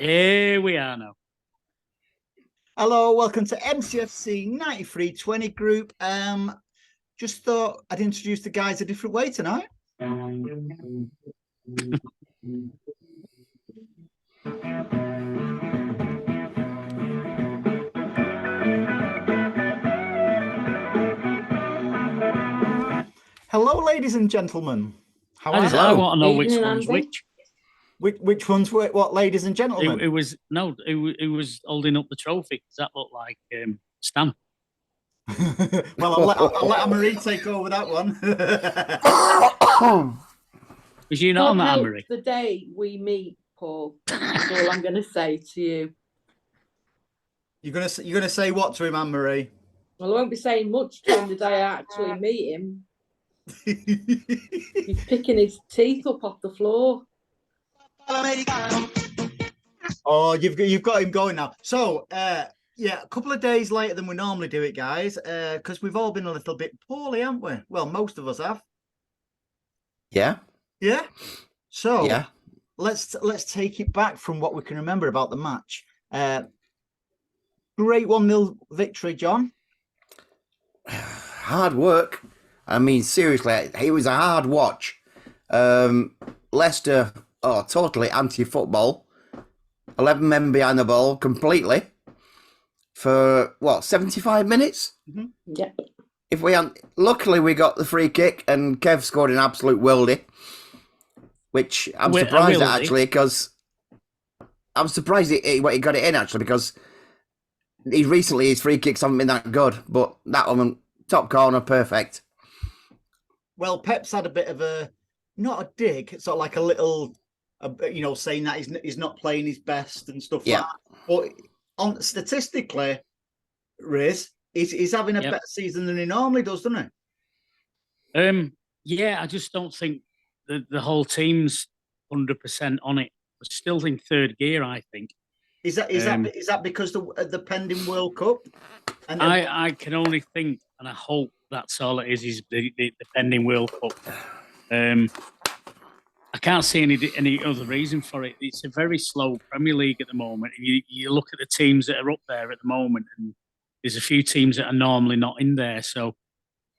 Here we are now. Hello, welcome to MCFC 9320 group. Just thought I'd introduce the guys a different way tonight. Hello, ladies and gentlemen. How are you? I want to know which one's which. Which one's what, ladies and gentlemen? It was holding up the trophy. Does that look like Stan? Well, I'll let Anne-Marie take over that one. Was you not on that, Anne-Marie? The day we meet, Paul. That's all I'm going to say to you. You're gonna say what to him, Anne-Marie? Well, I won't be saying much to him the day I actually meet him. He's picking his teeth up off the floor. Oh, you've got him going now. So, yeah, a couple of days later than we normally do it, guys, because we've all been a little bit poorly, haven't we? Well, most of us have. Yeah. Yeah. So, yeah, let's take it back from what we can remember about the match. Great 1-0 victory, John. Hard work. I mean, seriously, it was a hard watch. Leicester, totally anti-football. 11 men behind the ball completely for 75 minutes? Mm-hmm. Yeah. Luckily we got the free kick and Kev scored an absolute worldie, which I'm surprised at actually, because I'm surprised he got it in actually, because his free kicks haven't been that good, but that one, top corner, perfect. Well, Pep's had a bit of not a dig, sort of like a little, saying that he's not playing his best and stuff like that. But statistically, Riz, he's having a better season than he normally does, doesn't he? Yeah, I just don't think the whole team's 100% on it. We're still in third gear, I think. Is that because the pending World Cup? And I can only think, and I hope that's all it is the pending World Cup. I can't see any other reason for it. It's a very slow Premier League at the moment. You look at the teams that are up there at the moment, and there's a few teams that are normally not in there. So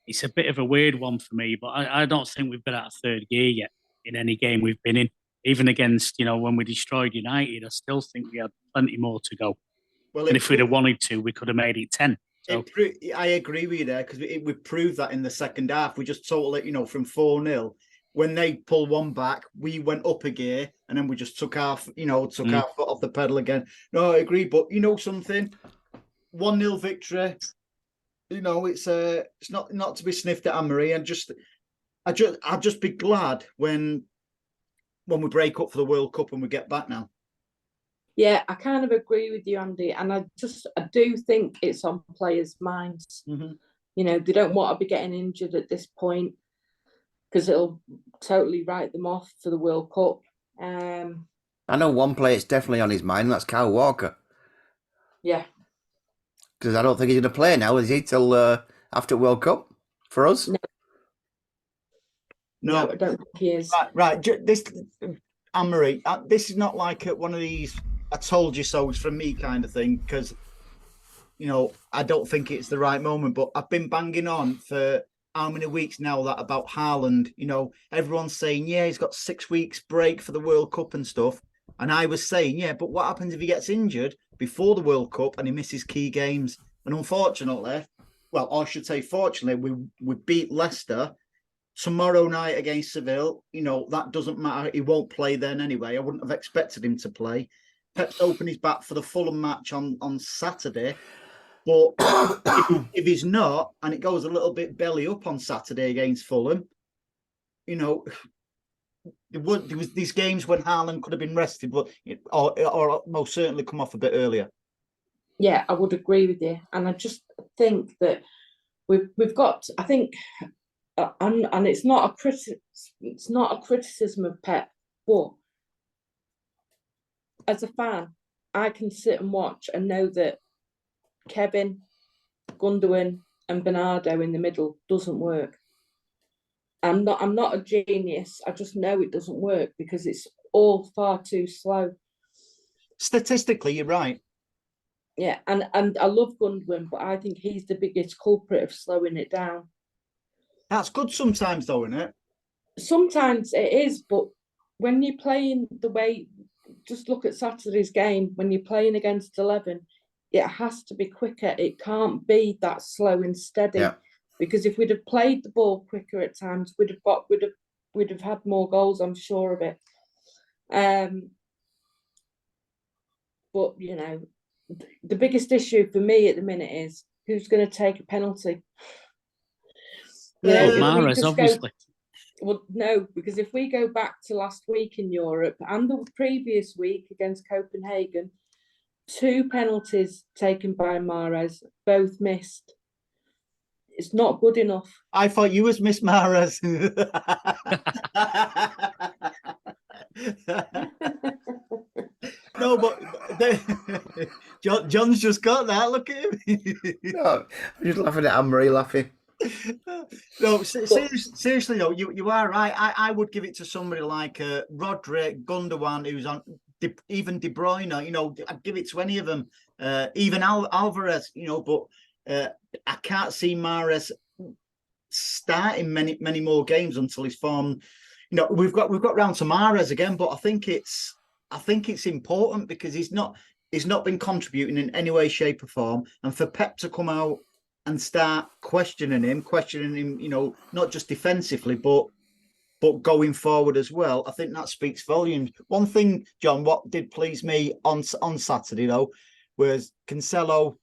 it's a bit of a weird one for me. But I don't think we've been out of third gear yet in any game we've been in. Even against, when we destroyed United, I still think we had plenty more to go. Well, and if we'd have wanted to, we could have made it 10. So. I agree with you there, because we proved that in the second half. We just totally, from 4-0. When they pulled one back, we went up a gear, and then we just took our foot off the pedal again. No, I agree, but something, 1-0 victory. It's not to be sniffed at, Anne-Marie. I'd just be glad when we break up for the World Cup and we get back now. Yeah, I kind of agree with you, Andy, and I do think it's on players' minds. Mm-hmm. They don't want to be getting injured at this point, because it'll totally write them off for the World Cup. I know one player it's definitely on his mind, and that's Kyle Walker. Yeah. Because I don't think he's going to play now, is he, till after World Cup for us? No, I don't think he is. Right. This, Anne-Marie, this is not like one of these I told you so's from me kind of thing, because, I don't think it's the right moment. But I've been banging on for how many weeks now that about Haaland, everyone's saying, yeah, he's got 6 weeks break for the World Cup and stuff. And I was saying, yeah, but what happens if he gets injured before the World Cup and he misses key games? And unfortunately, well, I should say fortunately, we beat Leicester tomorrow night against Seville. That doesn't matter. He won't play then anyway. I wouldn't have expected him to play. Pep's opened his back for the Fulham match on Saturday. But if he's not, and it goes a little bit belly up on Saturday against Fulham, there was these games when Haaland could have been rested, but or most certainly come off a bit earlier. Yeah, I would agree with you, and I just think that we've got. I think, and it's not a criticism of Pep, but as a fan, I can sit and watch and know that Kevin, Gundogan, and Bernardo in the middle doesn't work. I'm not a genius. I just know it doesn't work because it's all far too slow. Statistically, you're right. Yeah, and I love Gundwin, but I think he's the biggest culprit of slowing it down. That's good sometimes, though, isn't it? Sometimes it is, but when you're playing the way, just look at Saturday's game, when you're playing against 11, it has to be quicker. It can't be that slow and steady. Yeah. Because if we'd have played the ball quicker at times, we'd have had more goals, I'm sure of it. But you know, the biggest issue for me at the minute is who's going to take a penalty. Yeah, Mahrez, obviously. Well, no, because if we go back to last week in Europe and the previous week against Copenhagen, 2 penalties taken by Mahrez, both missed. It's not good enough. I thought you was Miss Mahrez. No, but John's just got that. Look at him. No, I'm just laughing at Anne-Marie laughing. No, seriously though, you are right. I would give it to somebody like Rodri, Gundogan, who's on even De Bruyne. You know, I'd give it to any of them. Even Alvarez. You know, but I can't see Mahrez starting many more games until he's formed. You know, we've got round to Mahrez again, but I think it's important because he's not been contributing in any way, shape, or form, and for Pep to come out and start questioning him, you know, not just defensively, but going forward as well. I think that speaks volumes. One thing, John, what did please me on Saturday though, was Cancelo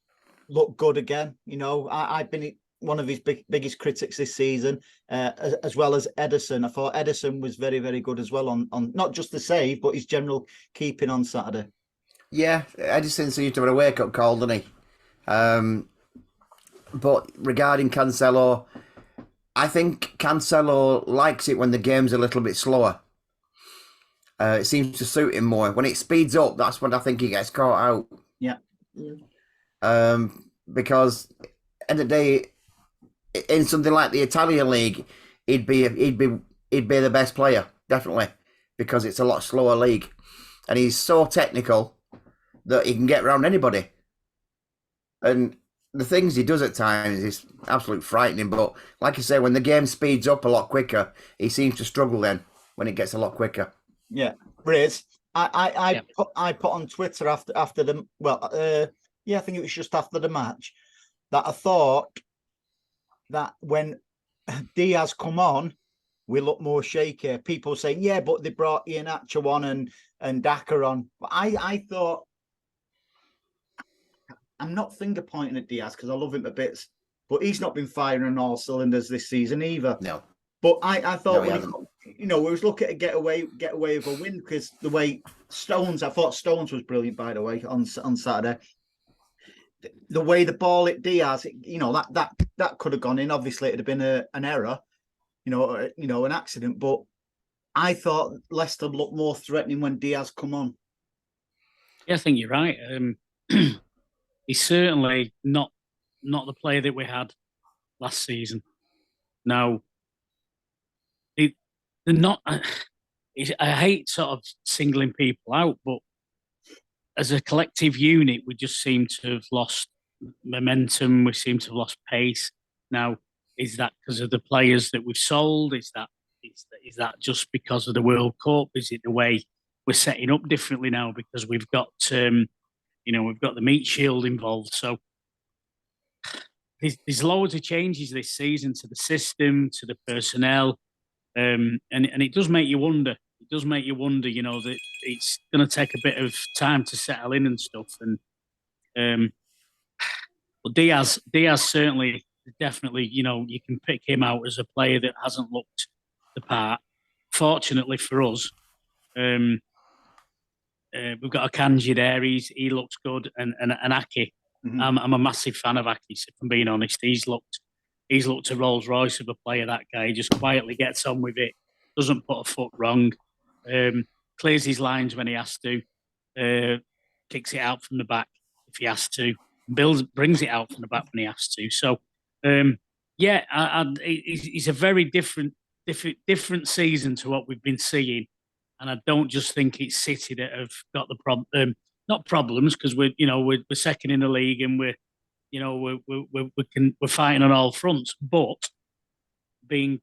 looked good again. You know, I've been one of his biggest critics this season, as well as Ederson. I thought Ederson was very, very good as well on not just the save, but his general keeping on Saturday. Yeah, Ederson seems to have a wake-up call, doesn't he? But regarding Cancelo, I think Cancelo likes it when the game's a little bit slower. It seems to suit him more. When it speeds up, that's when I think he gets caught out. Yeah. Because end of the day, in something like the Italian league, he'd be the best player, definitely, because it's a lot slower league, and he's so technical that he can get around anybody. And the things he does at times is absolutely frightening. But like I say, when the game speeds up a lot quicker, he seems to struggle then when it gets a lot quicker. Yeah, Briz, I put on Twitter after the I think it was just after the match that I thought that when Diaz come on, we look more shaky. People saying, yeah, but they brought Iheanacho on and Daka on. But I thought, I'm not finger pointing at Diaz because I love him a bit, but he's not been firing on all cylinders this season either. No. But I thought, we was looking to get away with a win because the way I thought Stones was brilliant, by the way, on Saturday. The way the ball hit Diaz, that could have gone in. Obviously, it'd have been an error, an accident. But I thought Leicester looked more threatening when Diaz come on. Yeah, I think you're right. He's certainly not the player that we had last season. Now, they're not. I hate sort of singling people out, but as a collective unit, we just seem to have lost momentum. We seem to have lost pace. Now, is that because of the players that we've sold? Is that just because of the World Cup? Is it the way we're setting up differently now because we've got we've got the meat shield involved? So there's loads of changes this season to the system, to the personnel, and it does make you wonder. It does make you wonder, that it's going to take a bit of time to settle in and stuff. And but Diaz certainly, definitely, you can pick him out as a player that hasn't looked the part. Fortunately for us, we've got Akanji there. He looks good, and Aki. Mm-hmm. I'm a massive fan of Aki. If I'm being honest, he's looked a Rolls Royce of a player. That guy, he just quietly gets on with it, doesn't put a foot wrong. Clears his lines when he has to, kicks it out from the back if he has to, brings it out from the back when he has to. So, it's a very different season to what we've been seeing, and I don't just think it's City that have got the problem. not problems, because we're second in the league and we're fighting on all fronts, but being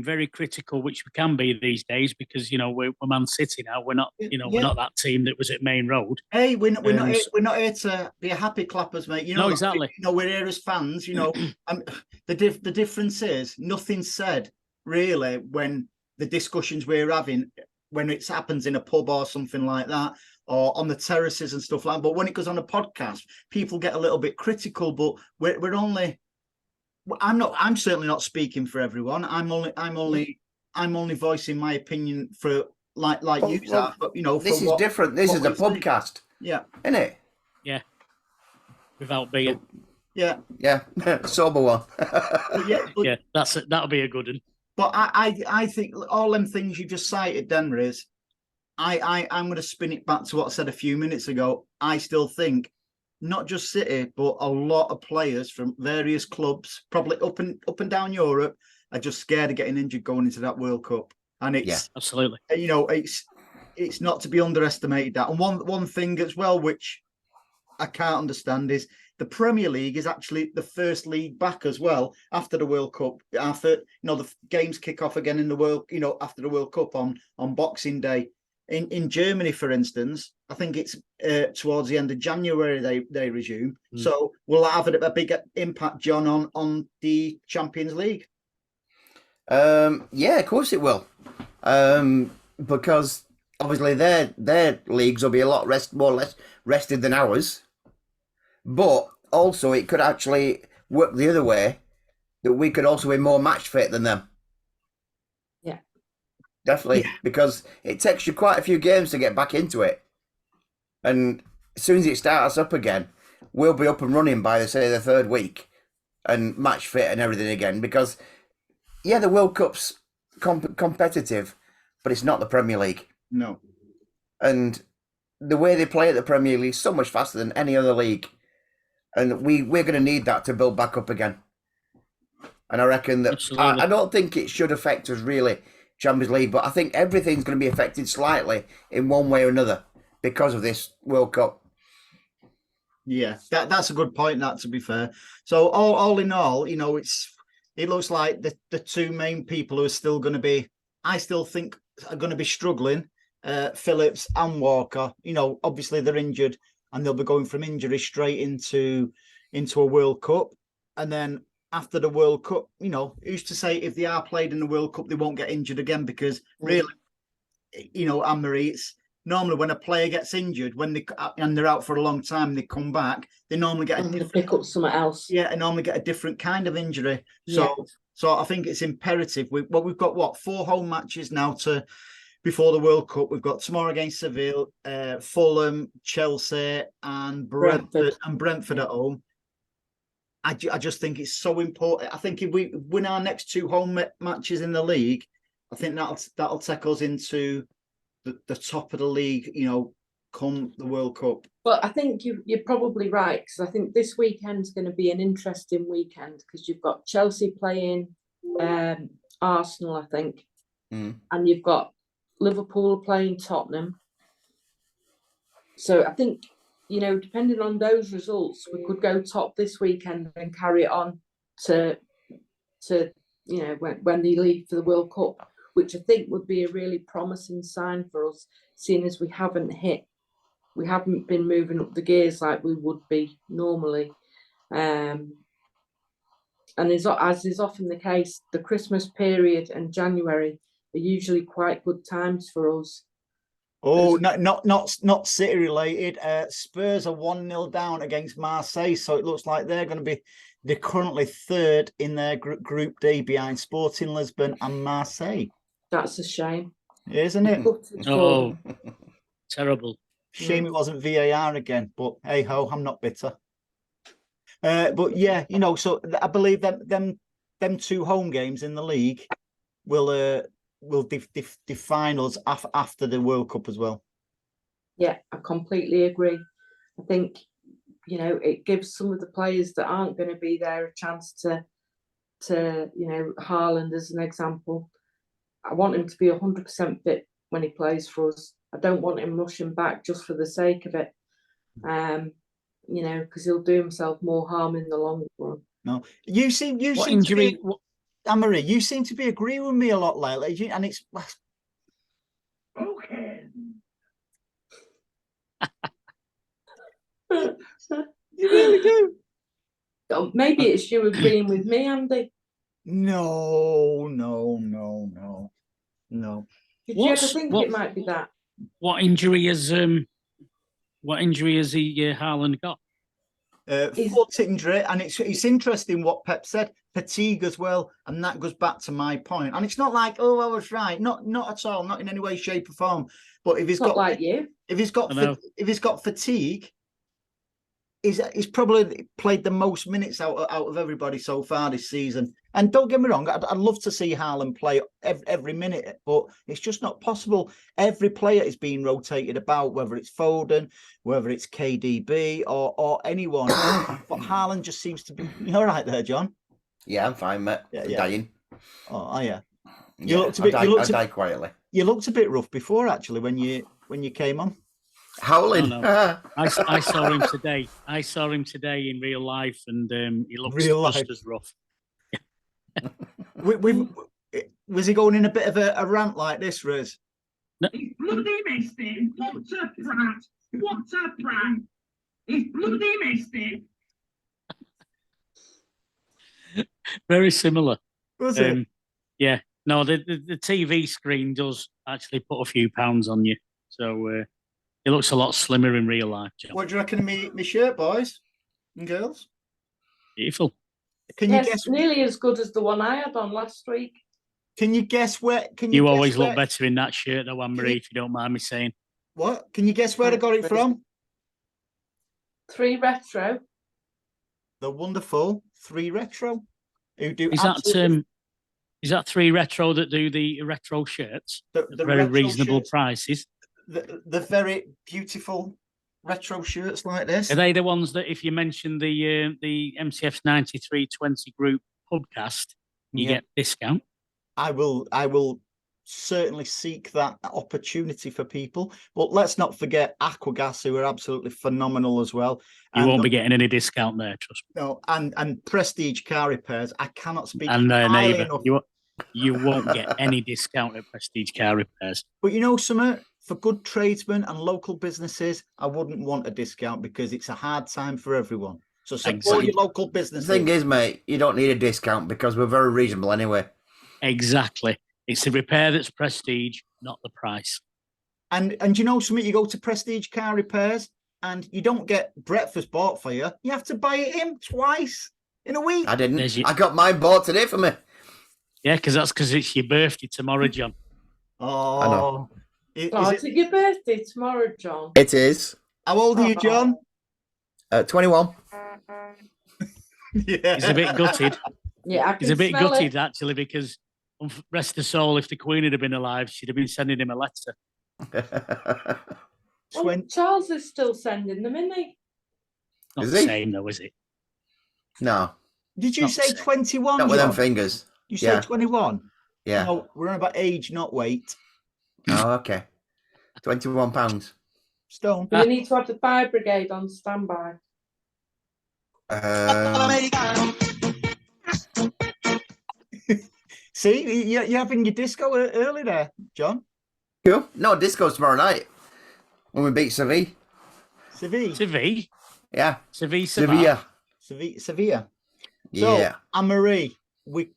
very critical, which we can be these days, because we're Man City now. We're not we're not that team that was at Main Road. Hey, we're not here to be a happy clappers, mate. No, exactly. We're here as fans. The difference is nothing's said really when the discussions we're having, when it happens in a pub or something like that, or on the terraces and stuff like that. But when it goes on a podcast, people get a little bit critical. But we're only. I'm certainly not speaking for everyone. I'm only voicing my opinion for like you are. But this is different. This is a PUBcast. Yeah, isn't it? Yeah, without being. Yeah, sober one. Yeah, that'll be a good one. But I think all them things you just cited, Denver, is I'm going to spin it back to what I said a few minutes ago. I still think not just City, but a lot of players from various clubs, probably up and down Europe, are just scared of getting injured going into that World Cup. And it's absolutely, it's not to be underestimated. That, and one thing as well, which I can't understand, is the Premier League is actually the first league back as well after the World Cup. After the games kick off again in the world, after the World Cup on Boxing Day. In Germany, for instance, I think it's towards the end of January they resume. So will that have a big impact, John, on the Champions League? Yeah, of course it will. Because obviously their leagues will be a lot more or less rested than ours. But also it could actually work the other way, that we could also be more match fit than them. Yeah. Definitely, because it takes you quite a few games to get back into it. And as soon as it starts up again, we'll be up and running by, the third week and match fit and everything again. Because, the World Cup's competitive, but it's not the Premier League. No. And the way they play at the Premier League is so much faster than any other league. And we're going to need that to build back up again. And I reckon that I don't think it should affect us really, Champions League, but I think everything's going to be affected slightly in one way or another because of this World Cup. Yeah, that's a good point, that, to be fair. So all in all, it looks like the two main people who are still going to be, I still think, are going to be struggling, Phillips and Walker. Obviously they're injured and they'll be going from injury straight into a World Cup. And then after the World Cup, who's to say if they are played in the World Cup, they won't get injured again? Because really, Anne-Marie, it's normally when a player gets injured, and they're out for a long time, they come back, they normally get pick up something else. Yeah, and normally get a different kind of injury. So I think it's imperative. We've got 4 home matches now before the World Cup. We've got tomorrow against Seville, Fulham, Chelsea, and Brentford at home. I just think it's so important. I think if we win our next 2 home matches in the league, I think that'll take us into the top of the league, come the World Cup. Well, I think you're probably right, because I think this weekend's going to be an interesting weekend, because you've got Chelsea playing Arsenal, I think, and you've got Liverpool playing Tottenham. So I think, depending on those results, we could go top this weekend and carry it on to when they leave for the World Cup, which I think would be a really promising sign for us, seeing as we haven't been moving up the gears like we would be normally. And as is often the case, the Christmas period and January are usually quite good times for us. Oh, not City related. Spurs are 1-0 down against Marseille, so it looks like they're currently 3rd in their Group D behind Sporting Lisbon and Marseille. That's a shame, isn't it? Oh, terrible. Shame it wasn't VAR again, but hey ho, I'm not bitter. But yeah, so I believe them 2 home games in the league will define us after the World Cup as well. Yeah, I completely agree. I think, it gives some of the players that aren't going to be there a chance to Haaland as an example. I want him to be 100% fit when he plays for us. I don't want him rushing back just for the sake of it. You know, because he'll do himself more harm in the long run. No, you seem injury? to be, Anne-Marie, you seem to be agreeing with me a lot lately, and it's okay. You really do. Maybe it's you agreeing with me, Andy. No. Did you ever think it might be that? What injury has he Haaland got? Foot injury, and it's interesting what Pep said. Fatigue as well, and that goes back to my point. And it's not like, oh, I was right, not at all, not in any way, shape, or form. But if he's got like you, if he's got fatigue, he's probably played the most minutes out of everybody so far this season. And don't get me wrong, I'd love to see Haaland play every minute, but it's just not possible. Every player is being rotated about, whether it's Foden, whether it's KDB or anyone. But Haaland just seems to be. You all right there, John? Yeah, I'm fine, mate. I'm dying. Oh, yeah. I died quietly. You looked a bit rough before, actually, when you came on. Howling. No. I saw him today. I saw him today in real life, and he looks just as rough. Was he going in a bit of a rant like this, Riz? No. He's bloody missed it. What a brat. What a prank. He's bloody missed it. Very similar. Was it? Yeah. No, the TV screen does actually put a few pounds on you. So it looks a lot slimmer in real life, John. What do you reckon of me shirt, boys and girls? Beautiful. Can you guess? Nearly as good as the one I had on last week. Can you guess where? You always look better in that shirt, though, Anne-Marie, if you don't mind me saying. What? Can you guess where I got it from? 3 Retro. The wonderful 3 Retro. Who do is that 3 Retro that do the retro shirts? The very reasonable shirts, prices. The very beautiful retro shirts like this. Are they the ones that if you mention the MCF's 9320 group PUBcast, you get discount? I will certainly seek that opportunity for people. But let's not forget Aquagas, who are absolutely phenomenal as well. You won't be getting any discount there, trust me. No, and Prestige Car Repairs. I cannot speak highly enough. You won't get any discount at Prestige Car Repairs. But you know, Summer, for good tradesmen and local businesses, I wouldn't want a discount because it's a hard time for everyone. So support your local businesses. The thing is, mate, you don't need a discount because we're very reasonable anyway. Exactly. It's the repair that's prestige, not the price. And you know something, you go to Prestige Car Repairs and you don't get breakfast bought for you. You have to buy it in twice in a week. I didn't. I got mine bought today for me. Yeah, because it's your birthday tomorrow, John. Oh, I know. Is it your birthday tomorrow, John? It is. How old are you, John? 21. Yeah. He's a bit gutted. Yeah, he's a bit gutted actually because, rest the soul, if the Queen had been alive, she'd have been sending him a letter. Well, Charles is still sending them, isn't he? Not the same, though, is it? No. Did you say 21? Not with them fingers. You said 21? Yeah. No, we're on about age, not weight. Oh, okay. £21. Stone. We need to have the fire brigade on standby. See, you're having your disco early there, John. Cool. No, disco's tomorrow night when we beat Sevilla. Sevilla? Yeah. Sevilla. So, yeah. Anne-Marie, we've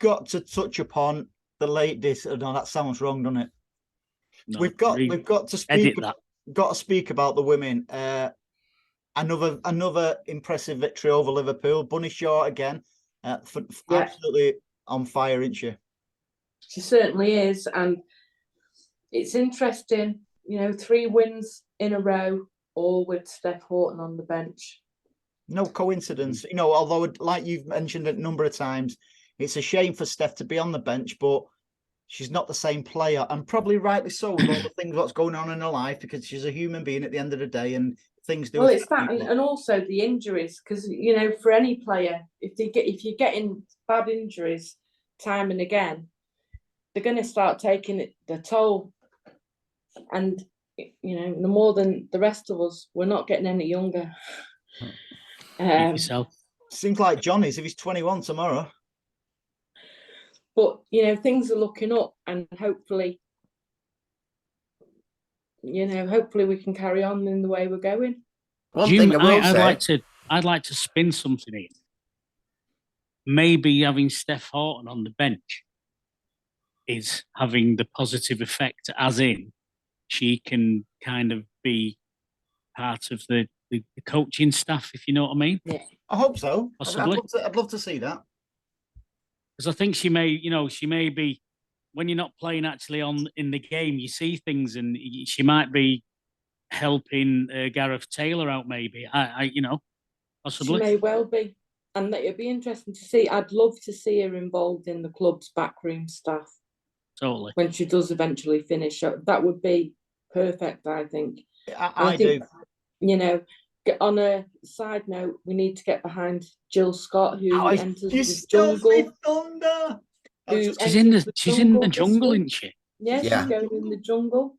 got to touch upon the late disc. No, that sounds wrong, doesn't it? No, we've got to speak. Got to speak about the women. Another impressive victory over Liverpool. Bunny Shaw again, absolutely on fire, isn't she? She certainly is, and it's interesting. 3 wins in a row, all with Steph Horton on the bench. No coincidence, although like you've mentioned a number of times, it's a shame for Steph to be on the bench, but she's not the same player, and probably rightly so with all the things what's going on in her life, because she's a human being at the end of the day, and things do. Well, it's that, and also the injuries, because for any player, if you're getting bad injuries time and again, they're going to start taking the toll. And no more than the rest of us. We're not getting any younger. Yourself. Seems like Johnny's if he's 21 tomorrow. But things are looking up, and hopefully we can carry on in the way we're going. One thing I will say, I'd like to spin something in. Maybe having Steph Horton on the bench is having the positive effect, as in she can kind of be part of the coaching staff, if you know what I mean. Yeah, I hope so. Possibly. I'd love to see that. Because I think she may be, when you're not playing actually in the game, you see things, and she might be helping Gareth Taylor out. Maybe possibly. she may well be, and it'd be interesting to see. I'd love to see her involved in the club's backroom staff. Totally. When she does eventually finish, that would be perfect. I think. I think, do. On a side note, we need to get behind Jill Scott, who enters the jungle. Thunder. She's in the jungle, isn't she? Yeah, she's going in the jungle.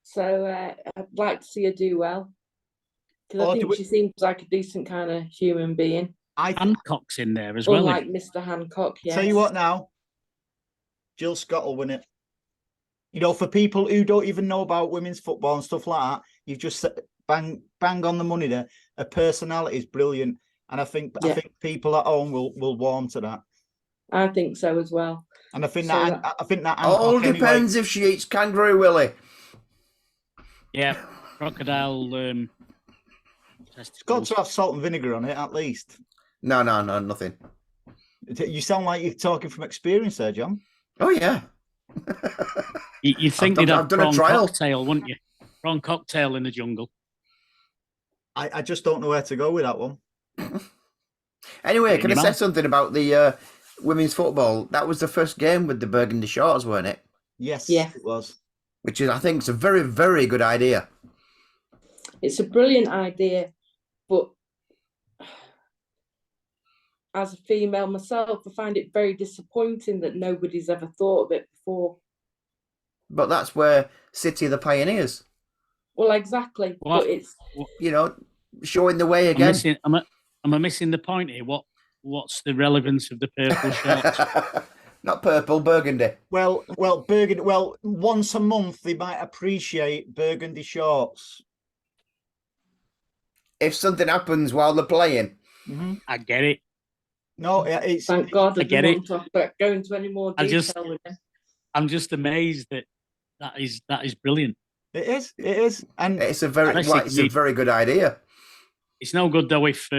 So I'd like to see her do well, because I think she seems like a decent kind of human being. Hancock's in there as well. Like Mr. Hancock, yes. Tell you what now, Jill Scott will win it. For people who don't even know about women's football and stuff like that, you've just bang on the money there. Her personality is brilliant, and I think people at home will warm to that. I think so as well. And I think that all depends if she eats kangaroo willy. Yeah, crocodile. It's got to have salt and vinegar on it at least. No, nothing. You sound like you're talking from experience there, John. Oh yeah. You think they'd have prawn cocktail, wouldn't you? Prawn cocktail in the jungle. I just don't know where to go with that one. Anyway, can I say something about the women's football? That was the first game with the burgundy shorts, weren't it? Yes, yeah, it was. Which is, I think, is a very, very good idea. It's a brilliant idea, but as a female myself, I find it very disappointing that nobody's ever thought of it before. But that's where City are the pioneers. Well, exactly. But it's showing the way again. Am I missing the point here? What's the relevance of the purple shorts? Not purple, burgundy. Well, burgundy. Well, once a month they might appreciate burgundy shorts. If something happens while they're playing, I get it. No, it's thank God I get it. Go into any more detail. I'm just amazed that is brilliant. It is, and it's a very good idea. It's no good though if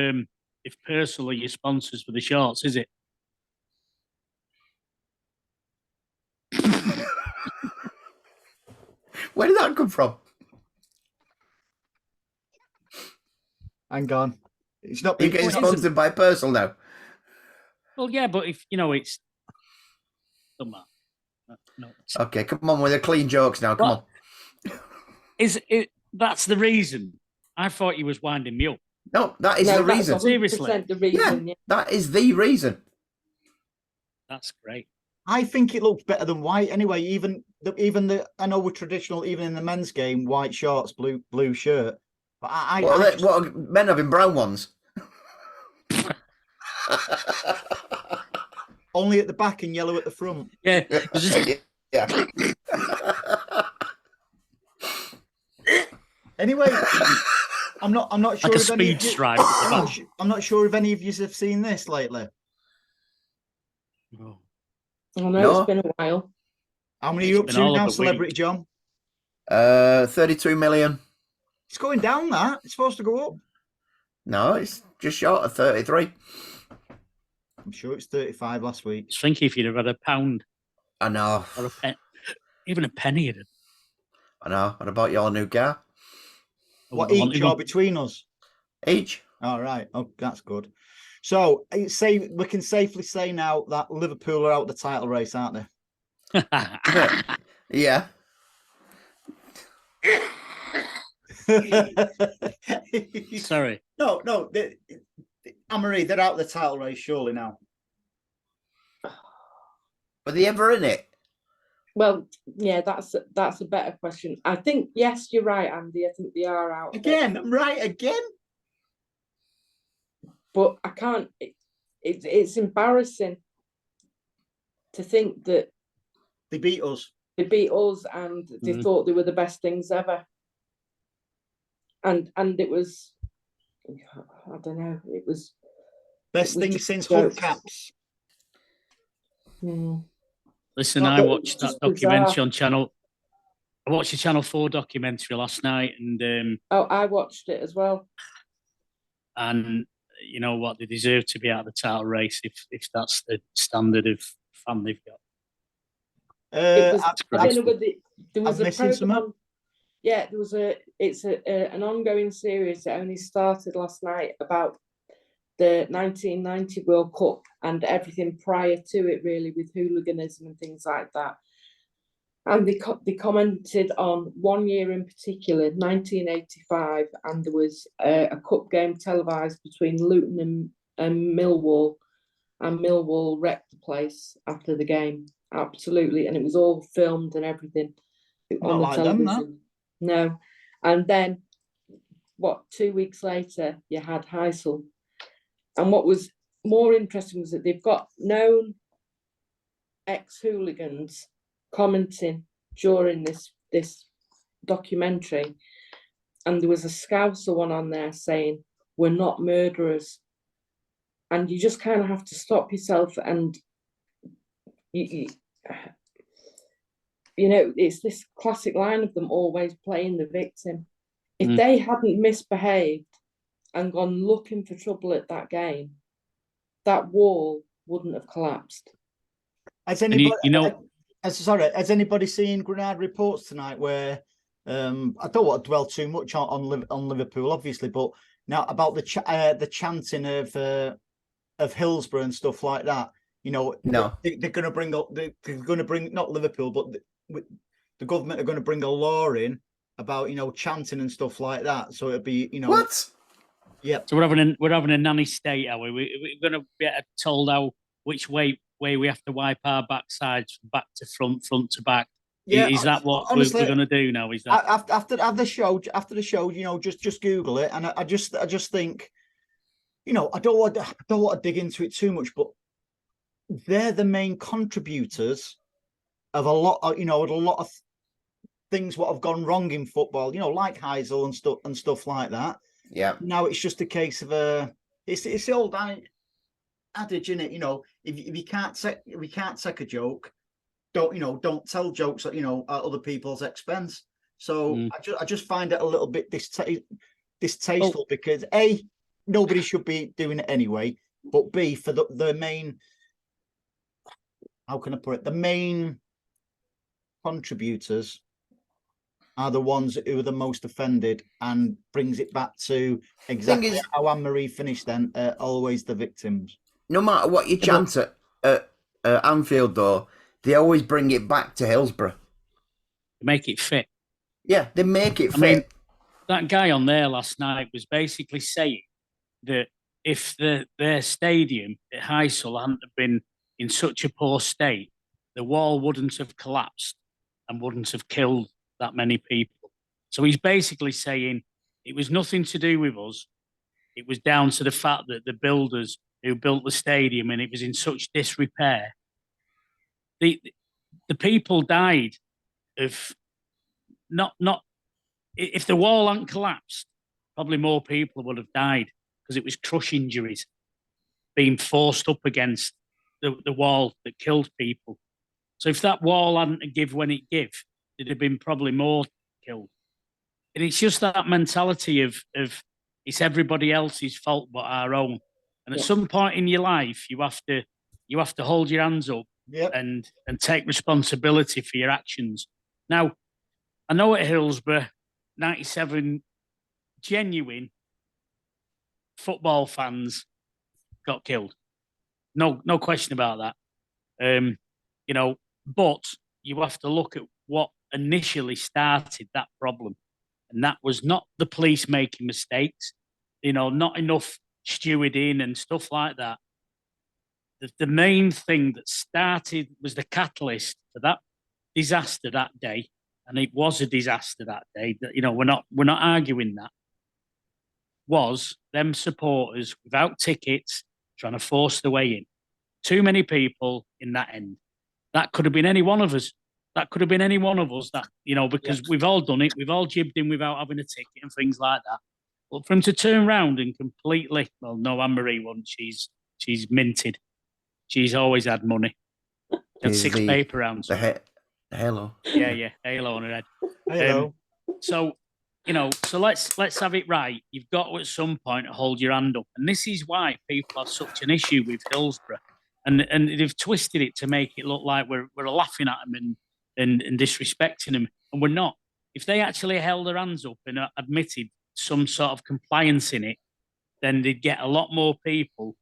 Purcell are your sponsors for the shorts, is it? Where did that come from? Hang on. It's not. You're getting sponsored by Purcell now. Well, yeah, but if it's don't matter. No. Okay, come on with the clean jokes now. Come on. Is it? That's the reason. I thought you was winding me up. No, that is the reason. Seriously, the reason. Yeah, that is the reason. That's great. I think it looks better than white anyway. Even the I know we're traditional. Even in the men's game, white shorts, blue shirt. But what men having brown ones? Only at the back and yellow at the front. Yeah. Yeah. Anyway, I'm not sure. Like a if any speed of you, stripe. I'm not sure if any of you have seen this lately. No. Oh, no, it's been a while. How many are you up to now, Celebrity John? 32 million. It's going down. That it's supposed to go up. No, it's just short of 33. I'm sure it's 35 last week. I was thinking if you'd have had a pound. I know. Or even a penny. I know. I'd have bought you all a new car. What, each or between us? Each. All right. Oh, that's good. So we can safely say now that Liverpool are out the title race, aren't they? Yeah. Sorry. No. Anne-Marie, they're out the title race surely now. Were they ever in it? Well, yeah, that's a better question. I think, yes, you're right, Andy. I think they are out Again, I'm right again. But I can't. It's embarrassing to think that they beat us. They beat us, and they thought they were the best things ever. And it was, I don't know, it was best thing since hubcaps. Listen, I watched that documentary on Channel. I watched the Channel 4 documentary last night, and I watched it as well. And you know what? They deserve to be out of the title race if that's the standard of fan they've got. I don't know whether there was a program on. Yeah, there was it's an ongoing series that only started last night about the 1990 World Cup and everything prior to it, really, with hooliganism and things like that. And they commented on one year in particular, 1985, and there was a cup game televised between Luton and Millwall, and Millwall wrecked the place after the game, absolutely, and it was all filmed and everything on the television. No, and then 2 weeks later you had Heysel, and what was more interesting was that they've got known ex-hooligans commenting during this documentary, and there was a Scouser one on there saying, "We're not murderers," and you just kind of have to stop yourself, and you know, it's this classic line of them always playing the victim. If they hadn't misbehaved and gone looking for trouble at that game, that wall wouldn't have collapsed. Has anybody, has anybody seen Grenard Reports tonight? Where I don't want to dwell too much on Liverpool, obviously, but now about the chanting of Hillsborough and stuff like that. You know, they're going to bring up. They're going to bring not Liverpool, but the government are going to bring a law in about, you know, chanting and stuff like that. So it'd be, you know, what? Yeah. So we're having a nanny state, are we? We're going to get told which way we have to wipe our backsides from back to front to back. Yeah, is that what honestly, we're going to do now? Is that after the show? You know, just Google it, and I just think, you know, I don't want to dig into it too much, but they're the main contributors of a lot of things what have gone wrong in football. You know, like Heysel and stuff like that. Yeah. Now it's just a case of it's the old adage, isn't it? You know, if you can't take a joke, don't tell jokes at other people's expense. So I just find it a little bit distasteful because A, nobody should be doing it anyway, but B, for the main, how can I put it? The main contributors are the ones who are the most offended, and brings it back to exactly how Anne-Marie finished then, always the victims. No matter what you chant at Anfield, though, they always bring it back to Hillsborough. Make it fit. Yeah, they make it fit. I mean, that guy on there last night was basically saying that if their stadium at Heysel hadn't have been in such a poor state, the wall wouldn't have collapsed and wouldn't have killed that many people. So he's basically saying it was nothing to do with us. It was down to the fact that the builders who built the stadium, and it was in such disrepair. The people died of not if the wall hadn't collapsed, probably more people would have died because it was crush injuries being forced up against the wall that killed people. So if that wall hadn't give when it gave, there'd have been probably more killed. And it's just that mentality of it's everybody else's fault but our own. And at some point in your life, you have to hold your hands up and take responsibility for your actions. Now, I know at Hillsborough, 97 genuine football fans got killed. No question about that. You know, but you have to look at what initially started that problem. And that was not the police making mistakes, you know, not enough stewarding and stuff like that. The main thing that started was the catalyst for that disaster that day, and it was a disaster that day. That we're not arguing that. Was them supporters without tickets trying to force their way in? Too many people in that end. That could have been any one of us. That could have been any one of us. That because we've all done it. We've all jibbed in without having a ticket and things like that. But for him to turn around and completely, well, no, Anne-Marie won't. She's minted. She's always had money. Had six paper rounds. The halo. Yeah, halo on her head. Hello. So let's have it right. You've got to at some point hold your hand up, and this is why people have such an issue with Hillsborough, and they've twisted it to make it look like we're laughing at them and disrespecting them, and we're not. If they actually held their hands up and admitted some sort of compliance in it, then they'd get a lot more people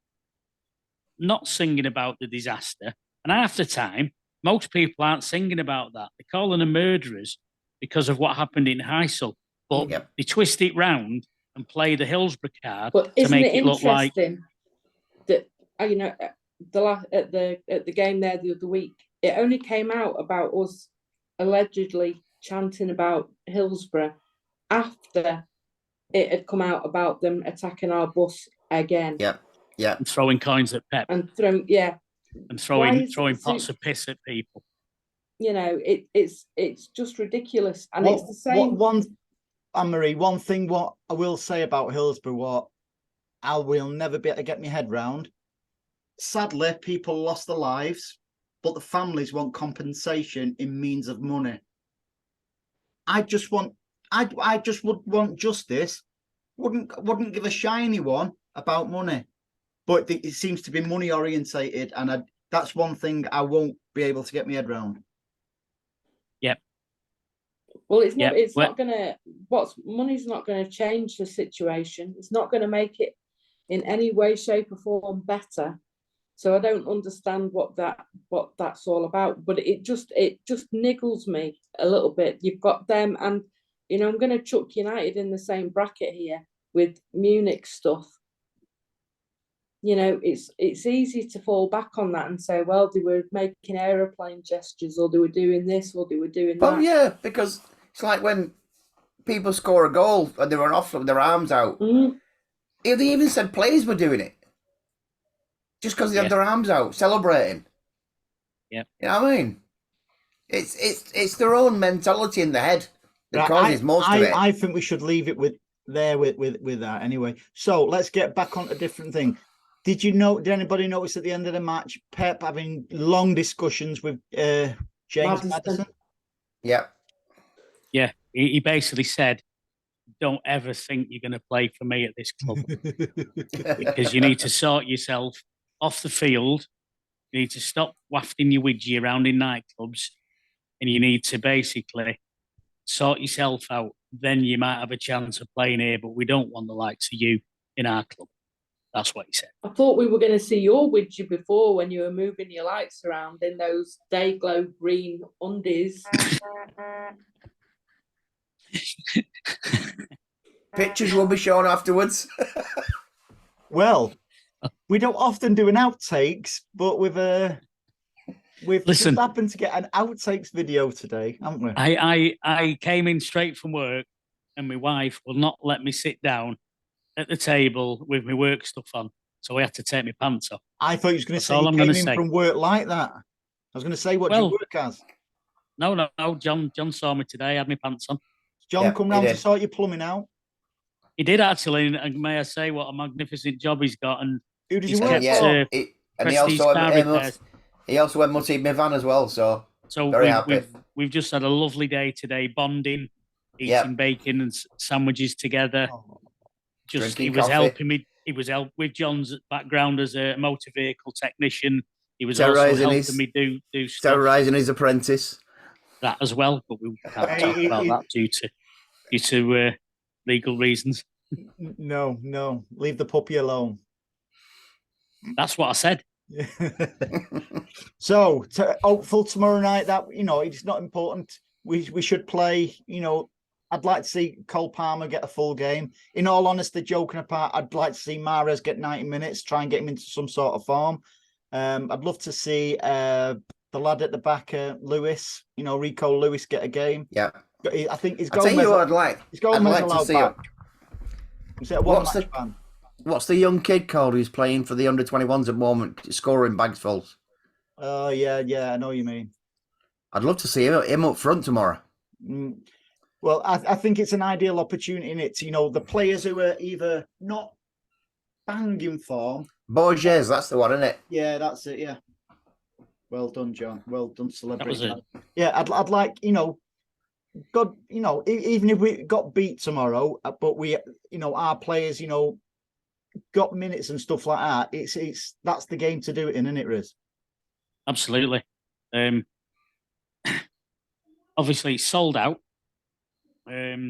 not singing about the disaster. And half the time, most people aren't singing about that. They're calling them murderers because of what happened in Heysel. But they twist it round and play the Hillsborough card to make it look like that. At the game there the other week, it only came out about us allegedly chanting about Hillsborough after it had come out about them attacking our bus again. Yeah. And throwing coins at Pep. And throwing pots of piss at people. It's just ridiculous. And it's the same. Anne-Marie, one thing what I will say about Hillsborough, what I will never be able to get my head round. Sadly, people lost their lives, but the families want compensation in means of money. I just would want justice. Wouldn't give a shiny one about money. But it seems to be money orientated, and that's one thing I won't be able to get my head around. Yep. Well, money's not gonna change the situation. It's not gonna make it in any way, shape, or form better. So I don't understand what that's all about. But it just niggles me a little bit. You've got them, and I'm gonna chuck United in the same bracket here with Munich stuff. It's easy to fall back on that and say, well, they were making aeroplane gestures, or they were doing this, or they were doing that. Oh yeah, because it's like when people score a goal and they run off with their arms out. Mm. They even said players were doing it just because they had their arms out, celebrating. Yeah, you know what I mean. It's their own mentality in the head that causes most of it. I think we should leave it with that anyway. So let's get back on a different thing. Did anybody notice at the end of the match, Pep having long discussions with James Maddison? Yeah. Yeah. He basically said, don't ever think you're going to play for me at this club because you need to sort yourself off the field. You need to stop wafting your widgie around in nightclubs, and you need to basically sort yourself out. Then you might have a chance of playing here, but we don't want the likes of you in our club. That's what he said. I thought we were going to see your widget before when you were moving your lights around in those day glow green undies. Pictures will be shown afterwards. Well, we don't often do an outtakes, but we've just happened to get an outtakes video today, haven't we? I came in straight from work, and my wife will not let me sit down at the table with my work stuff on, so I had to take my pants off. I thought you was going to say you came in from work like that. I was going to say, what do you work as? No. John saw me today. I had my pants on. John come round to sort your plumbing out. He did actually, and may I say what a magnificent job he's got. And who does he work for? He also emptied my van as well. So very happy. We've just had a lovely day today, bonding, eating bacon and sandwiches together. Oh. He was helping me. He was with John's background as a motor vehicle technician. He was also helping me do stuff. Terrorising his apprentice. That as well, but we can't talk about that due to legal reasons. No, leave the puppy alone. That's what I said. So hopeful tomorrow night that it's not important. We should play. I'd like to see Cole Palmer get a full game. In all honesty, joking apart, I'd like to see Mahrez get 90 minutes, try and get him into some sort of form. I'd love to see the lad at the back, Lewis. Rico Lewis get a game. Yeah. I think he's I'll tell you what I'd like. I'd like to see back. Is it a one-match ban? What's the young kid called who's playing for the under-21s at the moment, scoring bags fulls? Oh, yeah, I know what you mean. I'd love to see him up front tomorrow. Well, I think it's an ideal opportunity in it. The players who are either not banging form. Borges, that's the one, isn't it? Yeah, that's it. Yeah. Well done, John. Well done, celebrity. That was it. Yeah, I'd like, God, even if we got beat tomorrow, but we, our players, got minutes and stuff like that. It's that's the game to do it in, isn't it, Riz? Absolutely. Obviously, it's sold out.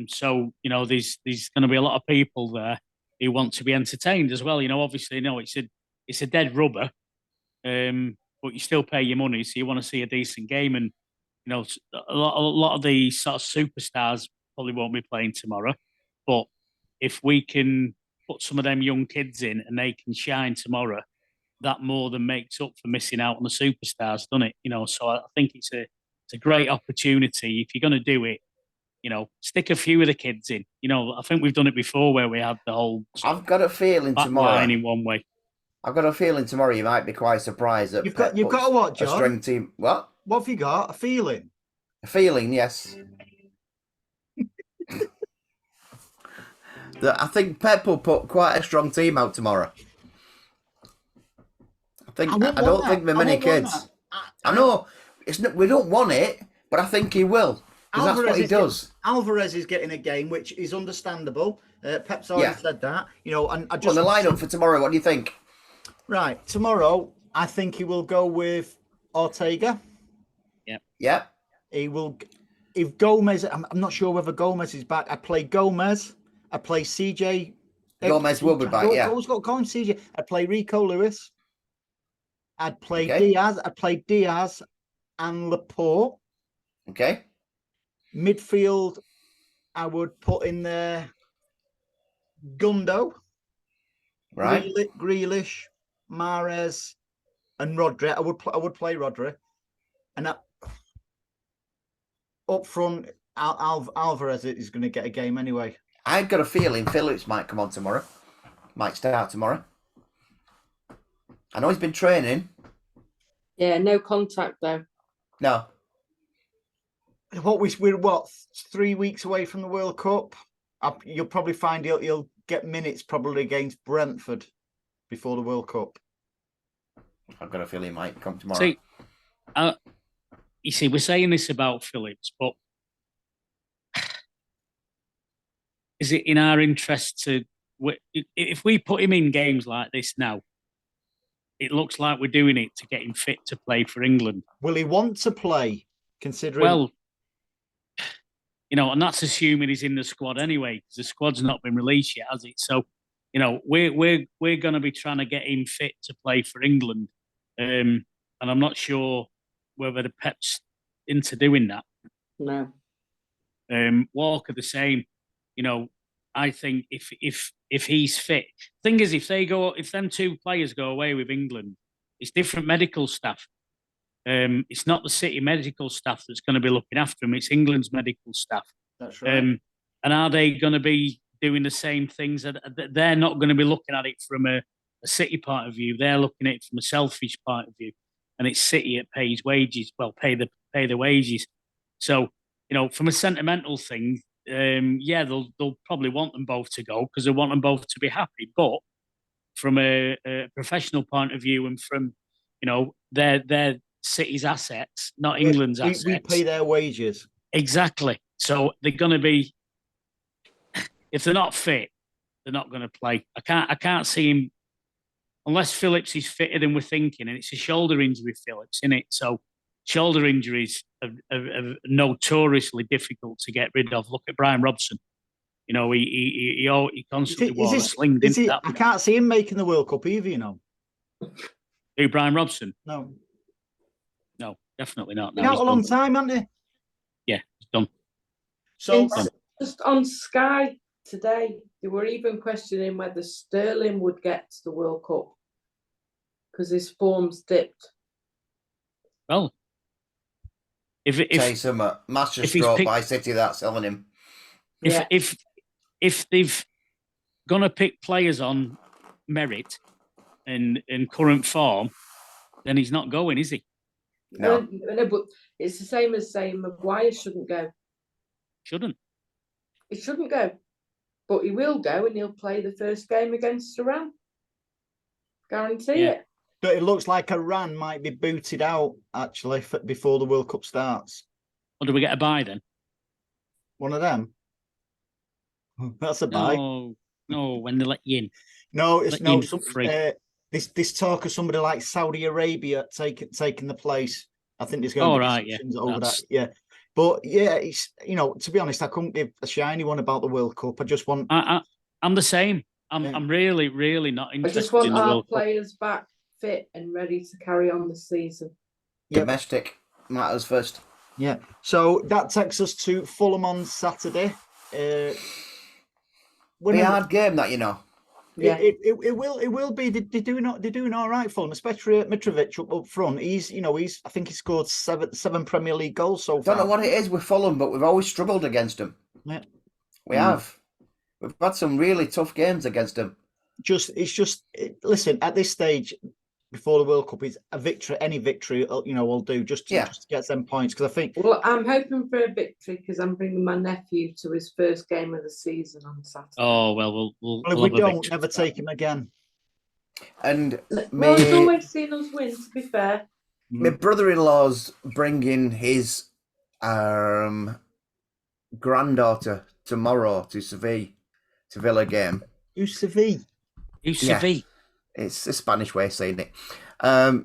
So there's going to be a lot of people there who want to be entertained as well. Obviously, it's a dead rubber, but you still pay your money, so you want to see a decent game. And a lot of the sort of superstars probably won't be playing tomorrow, but if we can put some of them young kids in and they can shine tomorrow, that more than makes up for missing out on the superstars, doesn't it? So I think it's a great opportunity if you're going to do it. Stick a few of the kids in. I think we've done it before where we had the whole. I've got a feeling tomorrow. In one way. I've got a feeling tomorrow you might be quite surprised that you've got a what, John? A string team. What? What have you got? A feeling? A feeling, yes. That I think Pep will put quite a strong team out tomorrow. I don't think there are many kids. I know we don't want it, but I think he will. Because that's what he does. Alvarez is getting a game, which is understandable. Pep's already said that. And I just the lineup for tomorrow. What do you think? Right, tomorrow I think he will go with Ortega. Yeah. He will. If Gomez, I'm not sure whether Gomez is back. I play Gomez. I play CJ. Gomez will be back. Yeah. Always got to call him CJ. I play Rico Lewis. I'd play Diaz. I'd play Diaz and Laporte. Okay. Midfield, I would put in there Gundo, right? Grealish, Mahrez, and Rodri. I would play Rodri, and up front, Alvarez is going to get a game anyway. I've got a feeling Phillips might come on tomorrow. Might start tomorrow. I know he's been training. Yeah, no contact though. No. We're 3 weeks away from the World Cup. You'll probably find he'll get minutes probably against Brentford before the World Cup. I've got a feeling he might come tomorrow. See, we're saying this about Phillips, but is it in our interest if we put him in games like this now, it looks like we're doing it to get him fit to play for England. Will he want to play, considering... Well, and that's assuming he's in the squad anyway, because the squad's not been released yet, has it? So, we're going to be trying to get him fit to play for England, and I'm not sure whether the Pep's into doing that. No. Walker the same. I think if he's fit, thing is, if them two players go away with England, it's different medical staff. It's not the City medical staff that's going to be looking after him. It's England's medical staff. That's right. And are they going to be doing the same things? They're not going to be looking at it from a City point of view. They're looking at it from a selfish point of view. And it's City that pays wages. Well, pay the wages. So, from a sentimental thing, they'll probably want them both to go because they want them both to be happy. But from a professional point of view and from, their City's assets, not England's assets. We pay their wages. Exactly. So they're going to be, if they're not fit, they're not going to play. I can't see him, unless Phillips is fitter than we're thinking, and it's a shoulder injury, Phillips, isn't it? So shoulder injuries are notoriously difficult to get rid of. Look at Brian Robson. He constantly wore a sling, didn't he? I can't see him making the World Cup either, Who, Brian Robson? No, definitely not. Been out a long time, hasn't he? Yeah, he's done. So just on Sky today, they were even questioning whether Sterling would get to the World Cup because his form's dipped. Well, Say some master stroke by City that's selling him. If they've gonna pick players on merit and current form, then he's not going, is he? No, but it's the same as saying Maguire shouldn't go. Shouldn't. He shouldn't go, but he will go, and he'll play the first game against Iran. Guarantee it. But it looks like Iran might be booted out actually before the World Cup starts. Or do we get a bye then? One of them. That's a bye. No, when they let you in. No, it's this talk of somebody like Saudi Arabia taking the place. I think there's going to be discussions over that. Yeah. But yeah, it's to be honest, I couldn't give a shiny one about the World Cup. I just want I'm the same. I'm really, really not interested. I just want our players back fit and ready to carry on the season. Domestic matters first. Yeah. So that takes us to Fulham on Saturday. A hard game, that Yeah, it will be. They're doing all right, Fulham, especially Mitrovic up front. He's I think he scored seven Premier League goals so far. Don't know what it is with Fulham, but we've always struggled against them. Yeah, we have. We've had some really tough games against them. Listen, at this stage before the World Cup, is a victory. Any victory, will do just to get them points. Because I think. Well, I'm hoping for a victory because I'm bringing my nephew to his first game of the season on Saturday. Oh well, we'll if we don't, never take him again. And he's always seen us win. To be fair, my brother-in-law's bringing his granddaughter tomorrow to Sevilla game. Who's Sevilla? It's a Spanish way of saying it. I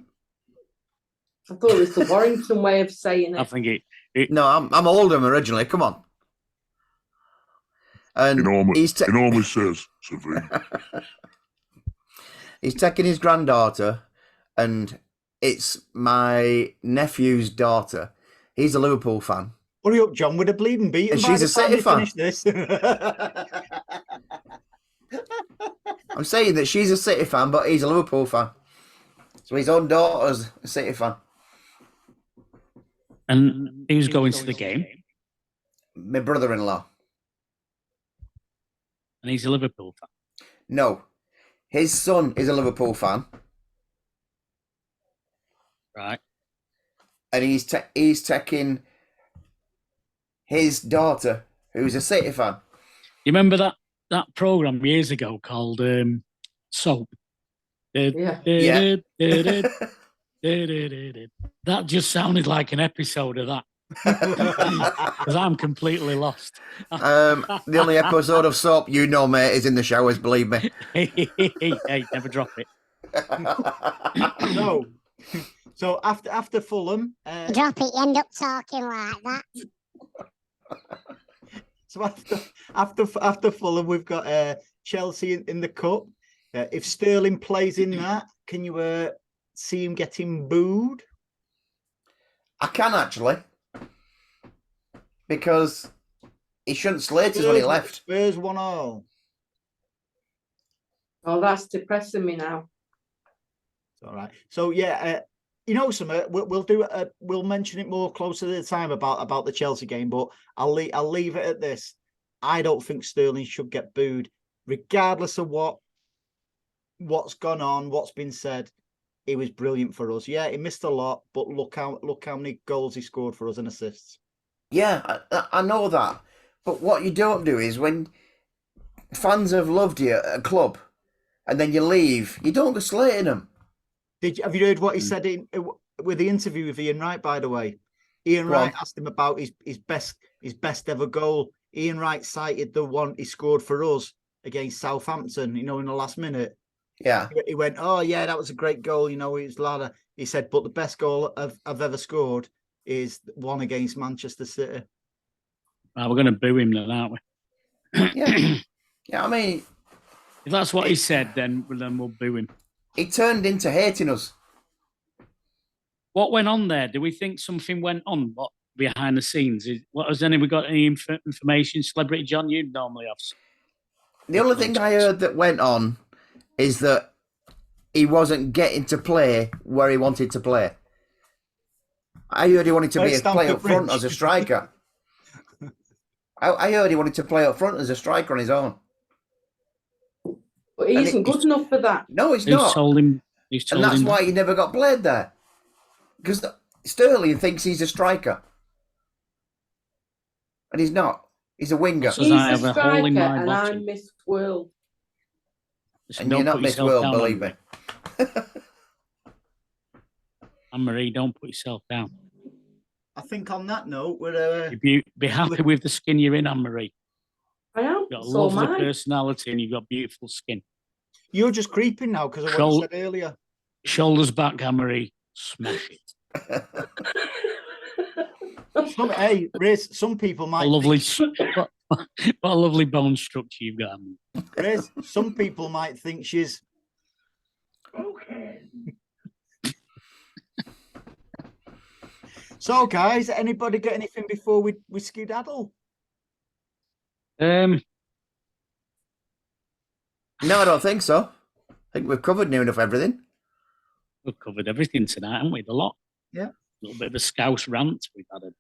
thought it was the Warrington way of saying it. I think No, I'm Oldham originally. Come on. And he normally says Sevilla. He's taking his granddaughter, and it's my nephew's daughter. He's a Liverpool fan. Hurry up, John, with a bleeding beat. And she's a City fan. This. I'm saying that she's a City fan, but he's a Liverpool fan. So his own daughter's a City fan. And who's going to the game? My brother-in-law. And he's a Liverpool fan? No. His son is a Liverpool fan. Right. And he's taking his daughter, who's a City fan. You remember that program years ago called Soap? Yeah. That just sounded like an episode of that. Because I'm completely lost. The only episode of Soap mate, is in the showers, believe me. Hey, never drop it. No. So after Fulham, drop it. You end up talking like that. So after Fulham, we've got Chelsea in the cup. If Sterling plays in that, can you see him getting booed? I can actually, because he shouldn't slate us when he left. Spurs 1-0. Oh, that's depressing me now. It's all right. So yeah, something we'll mention it more closer to the time about the Chelsea game, but I'll leave it at this. I don't think Sterling should get booed, regardless of what's gone on, what's been said. He was brilliant for us. Yeah, he missed a lot, but look how many goals he scored for us and assists. Yeah, I know that. But what you don't do is when fans have loved you at a club and then you leave, you don't go slating them. Have you heard what he said with the interview with Ian Wright, by the way? Ian Wright asked him about his best ever goal. Ian Wright cited the one he scored for us against Southampton, in the last minute. Yeah. He went, oh, yeah, that was a great goal. He was ladder. He said, but the best goal I've ever scored is one against Manchester City. Well, we're going to boo him then, aren't we? Yeah. Yeah, I mean... If that's what he said, then we'll boo him. He turned into hating us. What went on there? Do we think something went on behind the scenes? Has anybody got any information? Celebrity John, you normally have. The only thing I heard that went on is that he wasn't getting to play where he wanted to play. I heard he wanted to Where's play Stamford up front Bridge? as a striker. I heard he wanted to play up front as a striker on his own. But he And isn't good enough for that. No, he's Who's not. told him? Who's And told that's him? why he never got played there. Because Sterling thinks he's a striker. And he's not. He's a winger. So- He's I a have a hole in striker my and bottom. I'm Miss World. Just And don't you're not put Miss yourself World, down, believe me. Anne-Marie, don't put yourself down. I think on that note, we're Be happy with the skin you're in, Anne-Marie. I am. You've got a So lovely mine. personality and you've got beautiful skin. you're just creeping now because of what you said earlier. Shoulders back, Anne-Marie. Smash it. Hey, Riz, some people might A lovely, think, what a lovely bone structure you've got, Anne-Marie. Riz, some people might think she's Okay. so. Guys, anybody get anything before we skedaddle? No, I don't think so. I think we've covered near enough everything. We've covered everything tonight, haven't we? The lot. Yeah. A little bit of a scouse rant. We've had a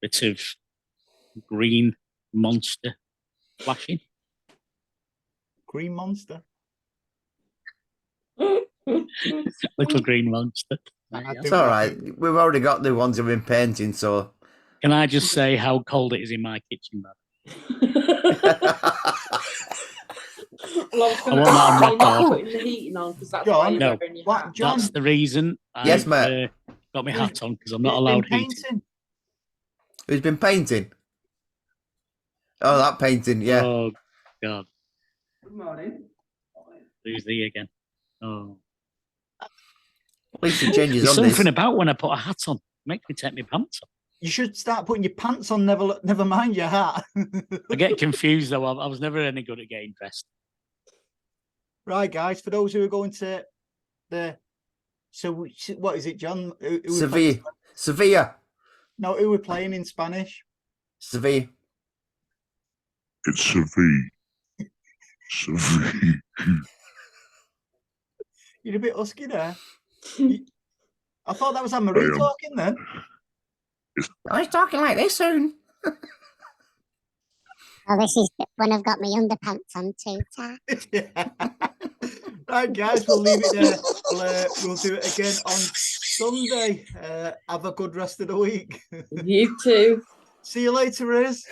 bit of green monster flashing. Green Monster. Little green monster. It's all right. We've already got the ones who've been painting, so. Can I just say how cold it is in my kitchen, man? Well, I was going I to want that on say not record. putting the heating on because that's John, why you're no. wearing your What, hat. John? That's the reason Yes, I've mate. got my hat on because I'm not You've allowed been heating. painting. Who's been painting? Oh, that painting, yeah. Oh, God. Good morning. Who's the again? Oh. At least he changes There's on this. something about when I put a hat on. It makes me take my pants off. You should start putting your pants on. Never mind your hat. I get confused, though. I was never any good at getting dressed. Right, guys. For those who are going to the, so what is it, John? Who we Sevilla. playing- Sevilla. No, who we're playing in Spanish? Sevilla. It's Seville. Seville. You're a bit husky there. I thought that was Anne-Marie I am. talking then. I was talking like this soon. Oh, this is when I've got my underpants on too tight. Yeah. Right, guys, we'll leave it there. We'll do it again on Sunday. Have a good rest of the week. You too. See you later, Riz.